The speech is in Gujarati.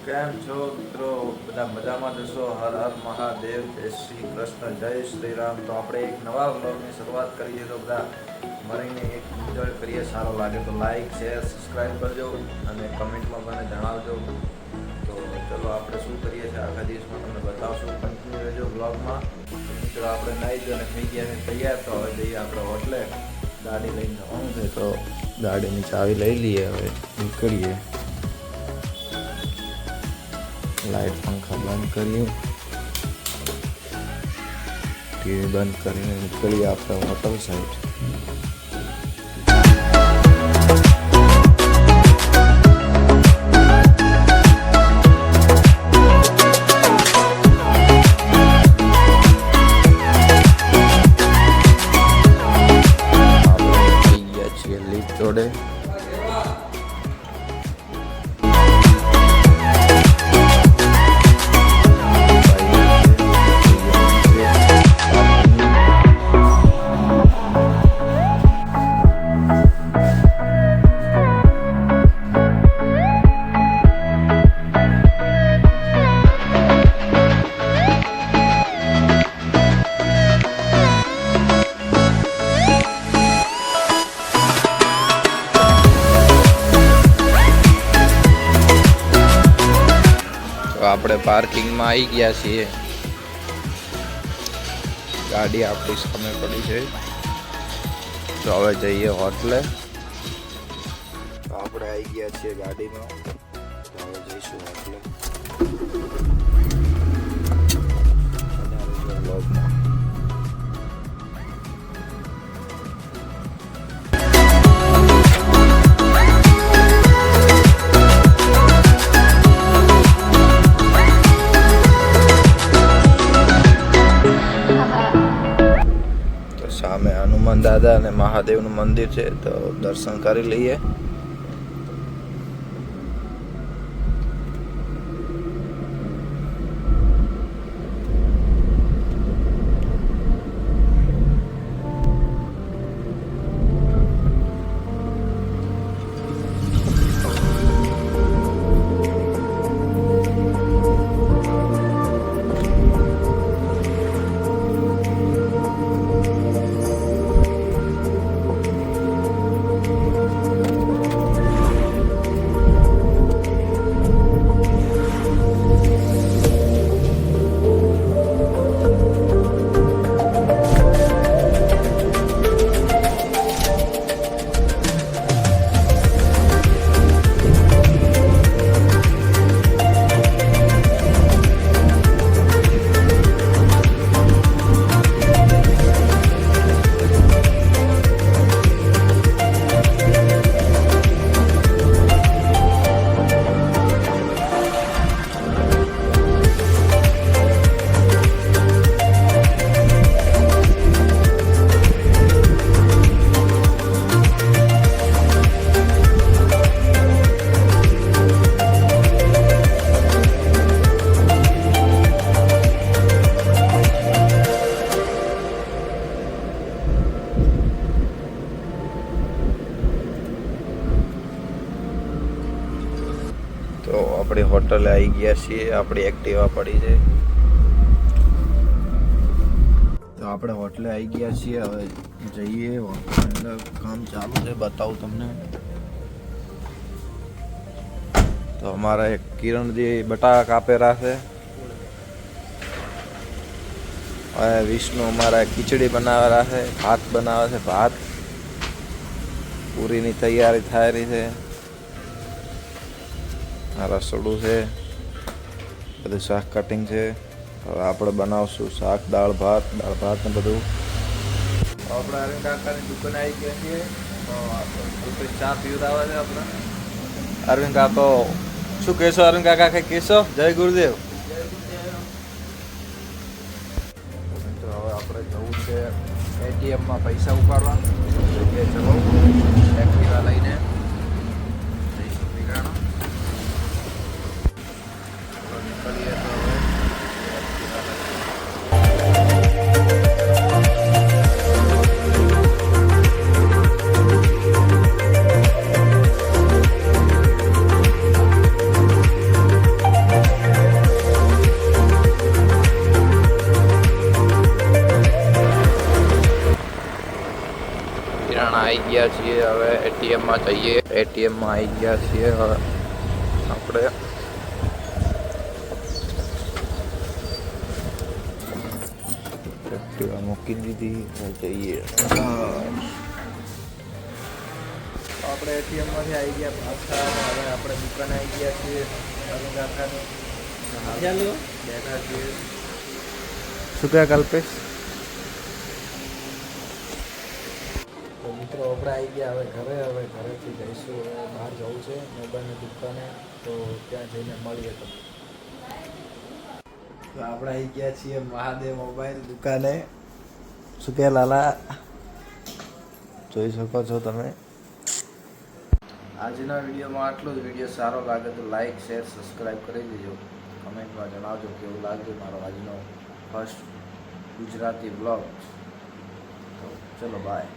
કેમ છો મિત્રો? બધા મજામાં જશો? હર હર મહાદેવ, જય શ્રી કૃષ્ણ, જય શ્રી રામ. તો આપણે એક નવા વ્લોગની શરૂઆત કરીએ તો બધા મળીને એક એન્જોય કરીએ. સારો લાગે તો લાઈક શેર સબસ્ક્રાઈબ કરજો અને કમેન્ટમાં મને જણાવજો. તો ચલો આપણે શું કરીએ છીએ આખા દિવસમાં તમને બતાવશું. કન્ટિન્યુ રહેજો વ્લોગમાં. મિત્રો આપણે નાહી જો અને થઈ ગયા છે તૈયાર. તો હવે જઈએ આપણે હોટલે. ગાડી લઈને જવાનું છે તો ગાડીની ચાવી લઈ લઈએ. હવે નીકળીએ. લાઈટ પંખા બંધ કરીએ, ટીવી બંધ કરીને નીકળીએ આપણે હોટલ સાઈડ. આપણે થઈ ગયા છીએ લિફ્ટ જોડે. આપણે પાર્કિંગમાં આવી ગયા છીએ. ગાડી આપણી સામે પડી છે. તો હવે જઈએ હોટલે. તો આપણે આવી ગયા છીએ ગાડીમાં. તો હવે જઈશું હોટલે. સામે હનુમાન દાદા અને મહાદેવનું મંદિર છે તો દર્શન કરી લઈએ. તો આપણે હોટલે આવી ગયા છીએ. આપણી એક્ટિવા પડી છે. તો આપણે હોટલે આવી ગયા છીએ. હવે જઈએ હોટલની અંદર. કામ ચાલુ છે, બતાવું તમને. તો અમારા એક કિરણજી બટાકા કાપેલા છે. હવે વિષ્ણુ અમારા ખીચડી બનાવેલા છે. ભાત બનાવે છે. ભાત પૂરીની તૈયારી થાય રહી છે. રસોડું છે, બધું શાક કટિંગ છે. હવે આપણે બનાવશું શાક, દાળ ભાત ને બધું. આપણે અરવિંદ કાકાની દુકાને આવી ગયા છીએ. તો ચા પીવડાવે છે આપણે અરવિંદ કાકો. શું કહેશો અરવિંદ કાકા? કઈ કહેશો? જય ગુરુદેવ. તો હવે આપણે જવું છે એટીએમમાં પૈસા ઉપાડવા. ચલો એક્ટિવા લઈને જઈશું પીરાણા. નીકળીએ તો હવે આવી ગયા છીએ હવે એટીએમમાં જઈએ. એટીએમમાં આવી ગયા છીએ હવે આપણે. એક્ટિવા મૂકી દીધી જઈએ. આપણે એટીએમમાંથી આવી ગયા પાછા. હવે આપણે દુકાને આવી ગયા છીએ. બેઠા છીએ. શું કહે કલ્પેશ? તો મિત્રો આપણે આવી ગયા હવે ઘરે. હવે ઘરેથી જઈશું. હવે બહાર જવું છે મોબાઈલની દુકાને, તો ત્યાં જઈને મળીએ. તો આપણે આવી ગયા છીએ મહાદેવ મોબાઈલ દુકાને. શું કહે લાલા? જોઈ શકો છો તમે. આજના વિડીયોમાં આટલું જ. વિડીયો સારો લાગે તો લાઈક, શેર, સબસ્ક્રાઈબ કરી દેજો. કમેન્ટમાં જણાવજો કેવું લાગ્યું મારો આજનો ફર્સ્ટ ગુજરાતી બ્લોગ. તો ચલો બાય.